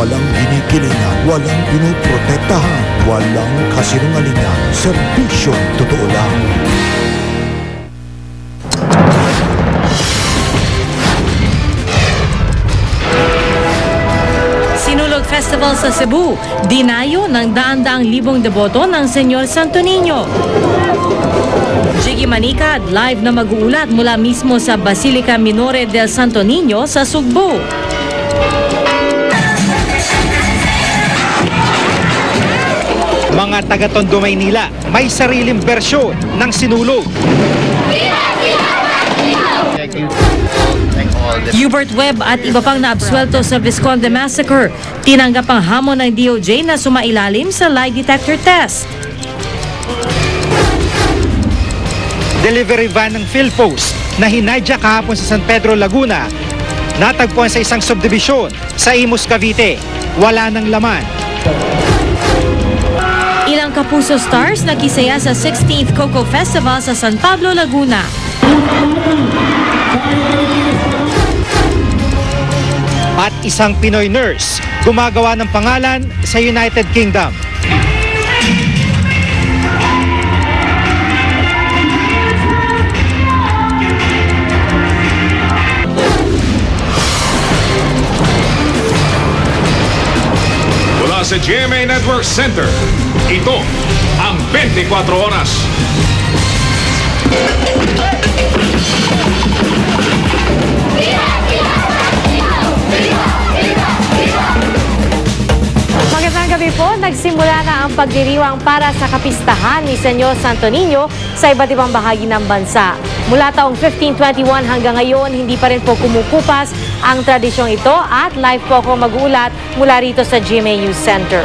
walang ginikilingan, walang pinoprotektahan, walang kasinungalingan, serbisyong totoo lang. Sinulog Festival sa Cebu, dinayo ng daan-daang libong deboto ng Senyor Santo Niño. Jiggy Manicad, live na mag-uulat mula mismo sa Basilica Minore del Santo Niño sa Sugbo. Mga taga-Tondo, Maynila, may sariling bersyon ng sinulog. Hubert Webb at iba pang naabswelto sa Visconde Massacre, tinanggap ang hamon ng DOJ na sumailalim sa lie detector test. Delivery van ng PhilPost na hinadya kahapon sa San Pedro, Laguna, natagpuan sa isang subdivision sa Imus, Cavite. Wala ng laman. Ilang Kapuso stars nakisaya sa 16th Coco Festival sa San Pablo, Laguna. At isang Pinoy nurse gumagawa ng pangalan sa United Kingdom. Mula sa GMA Network Center, ito ang 24 Oras. Magandang gabi po, nagsimula na ang pagdiriwang para sa kapistahan ni Senyor Santo Niño sa iba't ibang bahagi ng bansa. Mula taong 1521 hanggang ngayon, hindi pa rin po kumukupas ang tradisyong ito at live po ako mag-uulat mula rito sa GMA News Center.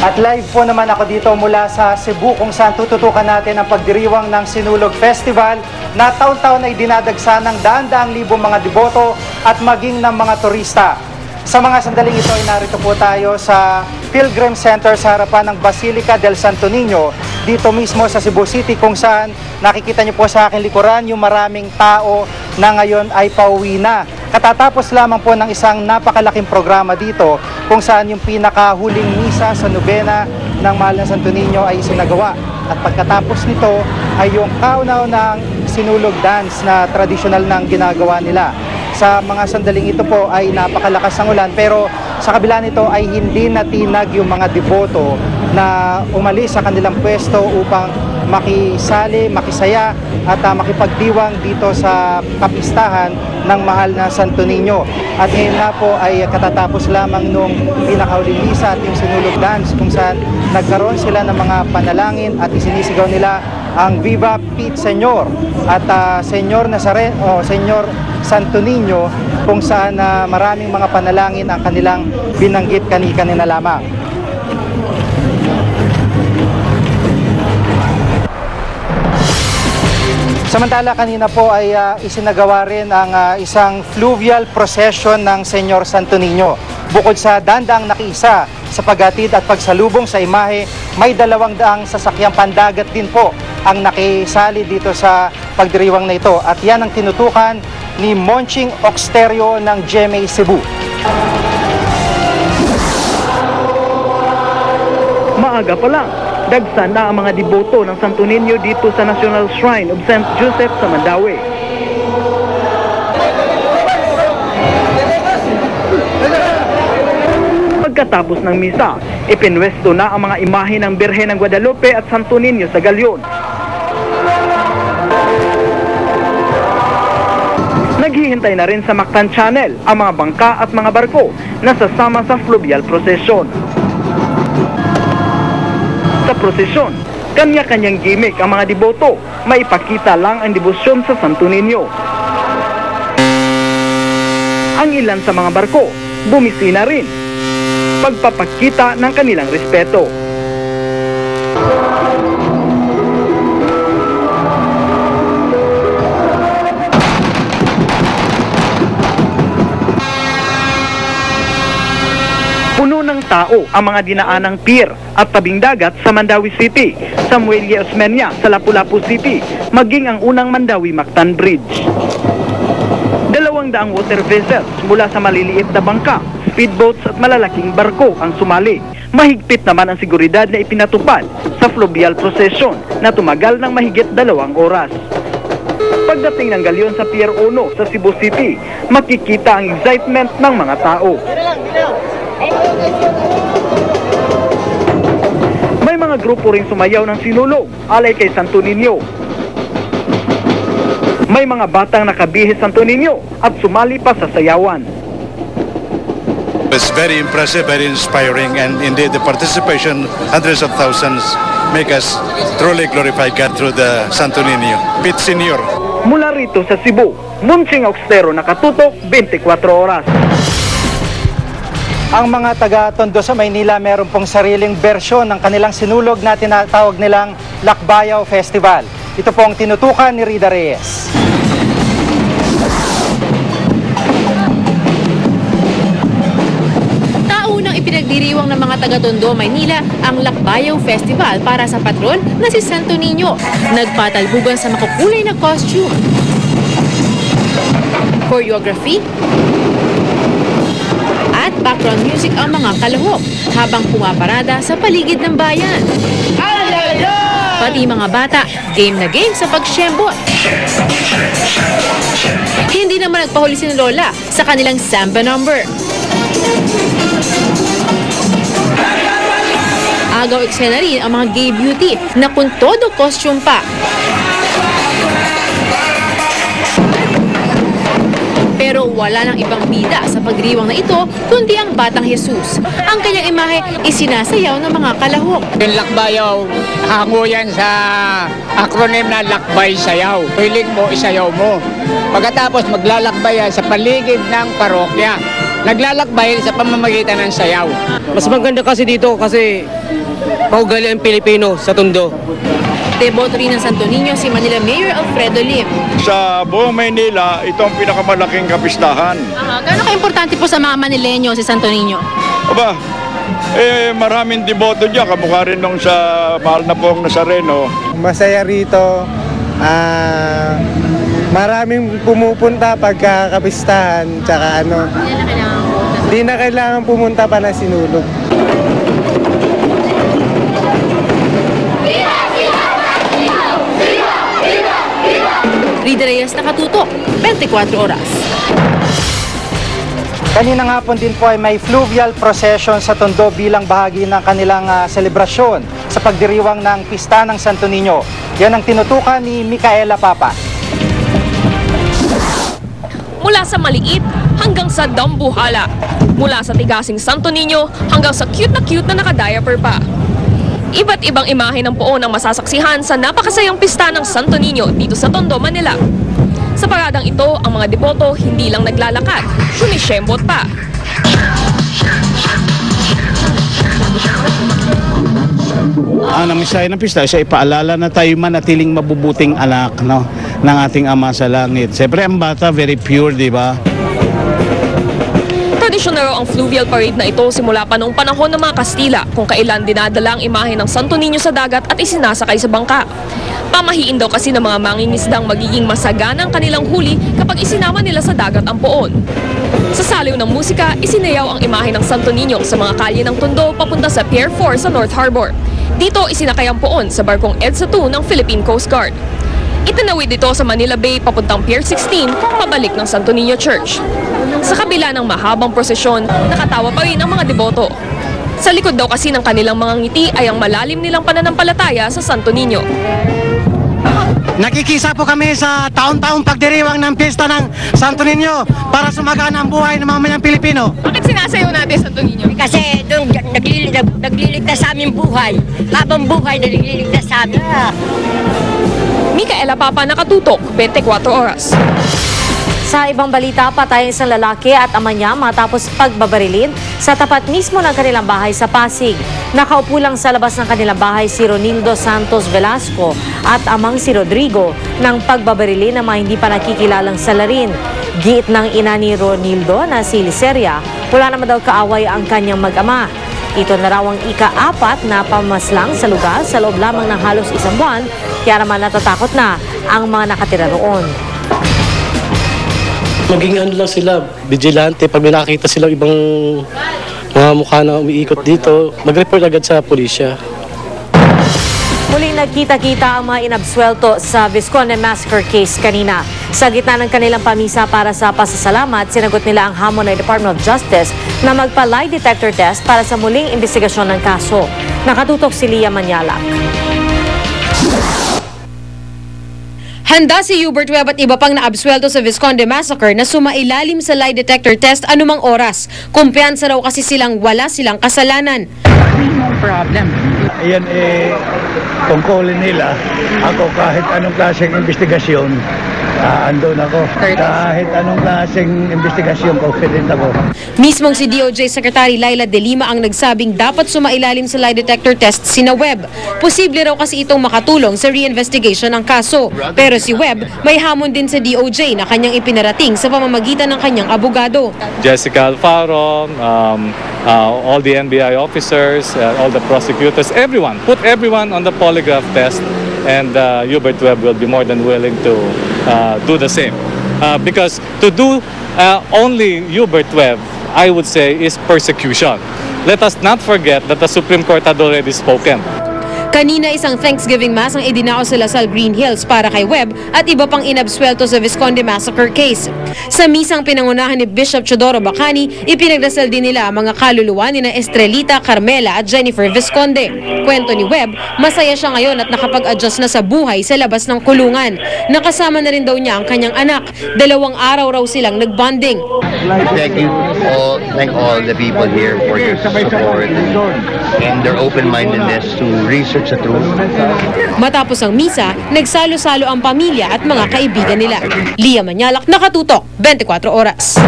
At live po naman ako dito mula sa Cebu kung saan tututukan natin ang pagdiriwang ng Sinulog Festival na taon-taon ay dinadagsa ng daan-daang libong mga deboto at maging ng mga turista. Sa mga sandaling ito ay narito po tayo sa Pilgrim Center sa harapan ng Basilica del Santo Niño dito mismo sa Cebu City kung saan nakikita niyo po sa aking likuran yung maraming tao na ngayon ay pauwi na. Katatapos lamang po ng isang napakalaking programa dito kung saan yung pinakahuling misa sa nobena ng Mahal na Santo Niño ay isinagawa. At pagkatapos nito ay yung kauna-unang sinulog dance na tradisyonal nang ginagawa nila. Sa mga sandaling ito po ay napakalakas ng ulan pero sa kabila nito ay hindi natinag yung mga deboto na umalis sa kanilang pwesto upang makisali, makisaya at makipagdiwang dito sa kapistahan ng Mahal na Santo Niño. At ngayon nga po ay katatapos lamang nung pinakauling misa at yung sinulog dance kung saan nagkaroon sila ng mga panalangin at isinisigaw nila ang Viva Pete Señor at Señor Nazareno, Señor Santo Niño kung saan maraming mga panalangin ang kanilang binanggit kanina lamang. Samantala kanina po ay isinagawa rin ang isang fluvial procession ng Senyor Santo Niño. Bukod sa dandaang nakiisa sa paghatid at pagsalubong sa imahe, may 200 sasakyang pandagat din po ang nakisali dito sa pagdiriwang na ito. At yan ang tinutukan ni Monching Oxterio ng GMA Cebu. Maaga pa lang, dagsa na ang mga deboto ng Santo Niño dito sa National Shrine of St. Joseph sa Mandaue. Pagkatapos ng misa, ipinwesto na ang mga imahe ng Birhen ng Guadalupe at Santo Niño sa galyon. Naghihintay na rin sa Mactan Channel ang mga bangka at mga barko na sasama sa fluvial procession. Sa prosesyon, kanya-kanyang gimmick ang mga deboto, maipakita lang ang debosyon sa Santo Niño. Ang ilan sa mga barko, bumisina rin, pagpapakita ng kanilang respeto. Puno ng tao ang mga dinaanang pier at tabing dagat sa Mandaue City, Samuel Y. Osmeña sa Lapu-Lapu City, maging ang unang Mandaue-Mactan Bridge. 200 water vessels mula sa maliliit na bangka speedboats at malalaking barko ang sumali. Mahigpit naman ang seguridad na ipinatupad sa fluvial procession na tumagal ng mahigit 2 oras. Pagdating ng galyon sa Pier 1 sa Cebu City, makikita ang excitement ng mga tao. May mga grupo ring sumayaw ng sinulog alay kay Santo Niño. May mga batang nakabihis Santo Niño at sumali pa sa sayawan. It's very impressive, very inspiring, and indeed the participation, hundreds of thousands, make us truly glorify God through the Santo Niño. Pete Senior. Mula rito sa Cebu, Munching Austero, nakatutok 24 oras. Ang mga taga-Tondo sa Maynila meron pong sariling bersyon ng kanilang sinulog na tinatawag nilang Lakbayaw Festival. Ito pong tinutukan ni Rida Reyes. Taunang ipinagdiriwang ng mga taga-Tondo, Maynila ang Lakbayaw Festival para sa patron na si Santo Niño. Nagpatalbugan sa makukulay na costume, choreography, at background music ang mga kalahok habang pumaparada sa paligid ng bayan. Pati mga bata, game na game sa pagsyembot. Hindi naman nagpahuli si Lola sa kanilang samba number. Agaw eksena rin ang mga gay beauty na kung todo costume pa. Pero wala nang ibang bida sa pagdiriwang na ito kundi ang Batang Jesus. Ang kanyang imahe isinasayaw ng mga kalahok. Yung lakbayaw, hango yan sa acronym na lakbay sayaw. Piling mo, isayaw mo. Pagkatapos maglalakbay yan sa paligid ng parokya. Naglalakbay sa pamamagitan ng sayaw. Mas maganda kasi dito kasi paugali ang Pilipino sa Tondo. Deboto rin ng Santo Niño si Manila Mayor Alfredo Lim. Sa buong Maynila, ito ang pinakamalaking kapistahan. Gano'n ka-importante po sa mga Manileño si Santo Niño? Aba, maraming deboto dyan, kamukha rin nung sa mahal na pong Nazareno. Masaya rito. Maraming pumupunta pagka kapistahan, tsaka ano. Hindi na kailangan pumunta pa na sinulog. Rida Reyes, nakatutok, 24 oras. Kaninang hapon din po ay may fluvial procession sa Tondo bilang bahagi ng kanilang selebrasyon sa pagdiriwang ng Pista ng Santo Niño. Yan ang tinutukan ni Micaela Papa. Mula sa maliit hanggang sa dambuhala. Mula sa tigasing Santo Niño hanggang sa cute na naka-diaper pa. Iba't ibang imahe ng poon ang masasaksihan sa napakasayang pista ng Santo Niño dito sa Tondo, Manila. Sa paradang ito, ang mga deboto hindi lang naglalakad, sumisyembot pa. Ang mensahe ng pista ay ipaalala na tayo manatiling mabubuting anak, no, ng ating Ama sa Langit. Siyempre ang bata very pure, di ba? Tradisyon na raw ang fluvial parade na ito simula pa noong panahon ng mga Kastila kung kailan dinadala ang imahe ng Santo Niño sa dagat at isinasakay sa bangka. Pamahiin daw kasi ng mga mangingisdang magiging masagana ang kanilang huli kapag isinama nila sa dagat ang poon. Sa saliw ng musika, isinayaw ang imahe ng Santo Niño sa mga kalye ng Tondo papunta sa Pier 4 sa North Harbor. Dito isinakay ang poon sa barkong EDSA 2 ng Philippine Coast Guard. Itinawid dito sa Manila Bay papuntang Pier 16 pabalik ng Santo Niño Church. Sa kabila ng mahabang prosesyon, nakatawa pa rin ang mga deboto. Sa likod daw kasi ng kanilang mga ngiti ay ang malalim nilang pananampalataya sa Santo Niño. Nakikisa po kami sa taon-taong pagdiriwang ng pista ng Santo Niño para sumagana ang buhay ng mamayang Pilipino. Bakit sinasayaw natin Santo Niño? Kasi doon nagliligtas sa aming buhay. Habang buhay, nagliligtas sa amin. Micaela Papa, nakatutok, 24 oras. Sa ibang balita, patay isang lalaki at ama niya matapos pagbabarilin sa tapat mismo ng kanilang bahay sa Pasig. Nakaupo lang sa labas ng kanilang bahay si Ronildo Santos Velasco at amang si Rodrigo ng pagbabarilin ng mga hindi pa nakikilalang salarin. Giit ng ina ni Ronildo na si Liceria, wala naman daw kaaway ang kanyang mag-ama. Ito na raw ang ika-4 na pamaslang sa lugar sa loob lamang ng halos isang buwan, kaya naman natatakot na ang mga nakatira roon. maging ano lang sila, vigilante. Pag may nakita silang ibang mga mukha na umiikot dito, mag-report agad sa pulisya. Muling nagkita-kita ang mga inabswelto sa Visconde Massacre case kanina. Sa gitna ng kanilang pamisa para sa pasasalamat, sinagot nila ang hamon ng Department of Justice na magpa-lie detector test para sa muling investigasyon ng kaso. Nakatutok si Lia Manyalak. Handa si Hubert Webb at iba pang naabswelto sa Visconde Massacre na sumailalim sa lie detector test anumang oras. Kumpiyansa raw kasi wala silang kasalanan. No problem. Yan tungkulin nila. Ako kahit anong klaseng investigasyon, andun ako. Kahit anong klaseng investigasyon, confident ako. Mismong si DOJ Secretary Laila De Lima ang nagsabing dapat sumailalim sa lie detector test sina Webb. Posible raw kasi itong makatulong sa reinvestigation ng kaso. Pero si Webb may hamon din sa DOJ na kanyang ipinarating sa pamamagitan ng kanyang abogado. Jessica Alfaro, all the NBI officers, all the prosecutors, everyone. Put everyone on the polygraph test, and Hubert Webb will be more than willing to do the same. Because to do only Hubert Webb, I would say, is persecution. Let us not forget that the Supreme Court had already spoken. Kanina isang Thanksgiving Mass ang idinao sa Lasal Green Hills para kay Webb at iba pang inabswelto sa Visconde Massacre case. Sa misang pinangunahan ni Bishop Chodoro Bacani, ipinagdasal din nila ang mga kaluluwa ni na Estrelita, Carmela at Jennifer Visconde. Kwento ni Webb, masaya siya ngayon at nakapag-adjust na sa buhay sa labas ng kulungan. Nakasama na rin daw niya ang kanyang anak. 2 araw raw silang nagbonding. Thank all the people here for your support and their open-mindedness to research the truth. Matapos ang misa, nagsalo-salo ang pamilya at mga kaibigan nila. Lia Manyalak, nakatutok, 24 oras.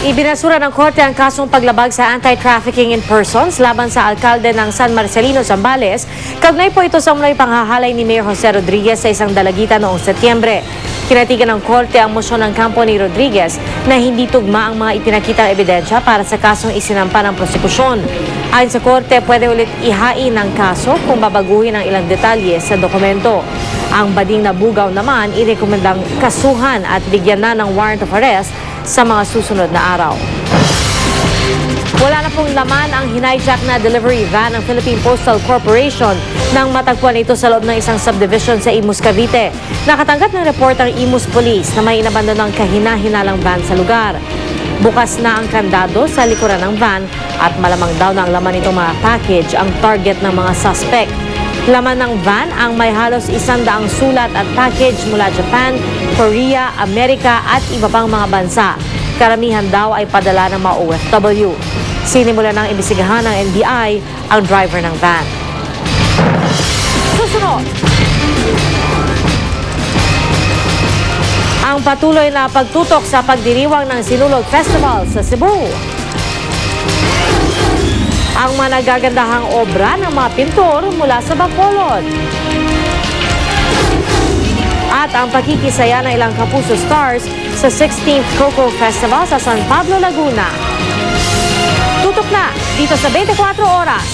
Ibinasura ng korte ang kasong paglabag sa anti-trafficking in persons laban sa alkalde ng San Marcelino, Zambales. Kaugnay po ito sa umano'y panghahalay ni Mayor Jose Rodriguez sa isang dalagita noong Setyembre. Kinatigan ng korte ang mosyon ng kampo ni Rodriguez na hindi tugma ang mga ipinakitang ebidensya para sa kasong isinampa ng prosekusyon. Ayon sa korte, pwede ulit ihain ang kaso kung babaguhin ang ilang detalye sa dokumento. Ang bading na bugaw naman, irekomendang kasuhan at bigyan na ng warrant of arrest sa mga susunod na araw. Wala na pong laman ang hinijack na delivery van ng Philippine Postal Corporation nang matagpuan ito sa loob ng isang subdivision sa Imus, Cavite. Nakatanggap ng report ang Imus Police na may inabandonang kahina-hinalang van sa lugar. Bukas na ang kandado sa likuran ng van at malamang daw na ang laman nitong mga package ang target ng mga suspect. Laman ng van ang may halos 100 sulat at package mula Japan, Korea, Amerika at iba pang mga bansa. Karamihan daw ay padala ng mga OFW. Sinimula ng imbestigahan ng NBI ang driver ng van. Susunod, ang patuloy na pagtutok sa pagdiriwang ng Sinulog Festival sa Cebu. Ang mga nagagandahang obra ng mga pintor mula sa Bacolod. At ang pakikisaya ng ilang Kapuso stars sa 16th Coco Festival sa San Pablo, Laguna. Tutok na dito sa 24 oras.